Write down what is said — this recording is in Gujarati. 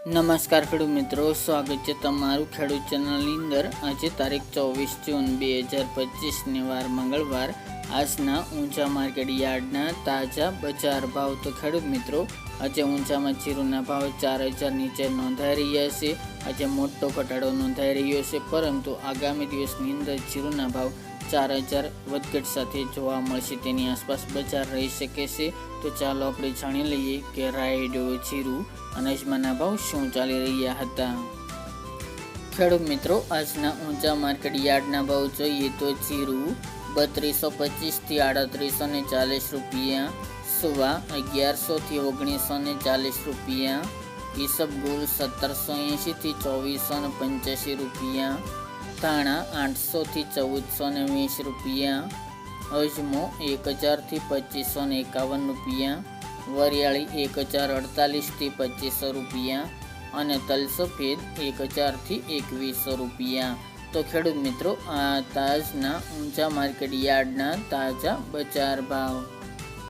નમસ્કાર ખેડૂત મિત્રો, સ્વાગત છે તમારું ખેડૂત ચેનલની અંદર। આજે તારીખ 24 જૂન 2025 વાર મંગળવાર। આજના ઊંચા માર્કેટ યાર્ડના તાજા બજાર ભાવ। તો ખેડૂત મિત્રો, આજે ઊંચામાં જીરુના ભાવ 4000 નીચે નોંધાઈ રહ્યા છે। આજે મોટો ઘટાડો નોંધાઈ રહ્યો છે, પરંતુ આગામી દિવસની અંદર જીરુના ભાવ 4000 વધઘટ સાથે જોવા મળશે, તેની આસપાસ બજાર રહી શકે છે। તો ચાલો આપણે જાણી લઈએ કે રાયડો, જીરું અને અજમાના ભાવ શું ચાલી રહ્યા હતા। ખેડૂત મિત્રો, આજના ઊંચા માર્કેટ યાર્ડના ભાવ જોઈએ તો જીરું 3225 થી 3840 રૂપિયા, સુવા 1100 થી 1940 રૂપિયા, ઈસબગુલ 1780 થી 2485 રૂપિયા, ધાણા 800 થી 1420 રૂપિયા, અજમો 1000 થી 2551 રૂપિયા, વરિયાળી 1048 થી 2500 રૂપિયા અને તલ સફેદ 1000 થી 2100 રૂપિયા। તો ખેડૂત મિત્રો, આ તાજના ઊંચા માર્કેટ યાર્ડના તાજા બજાર ભાવ।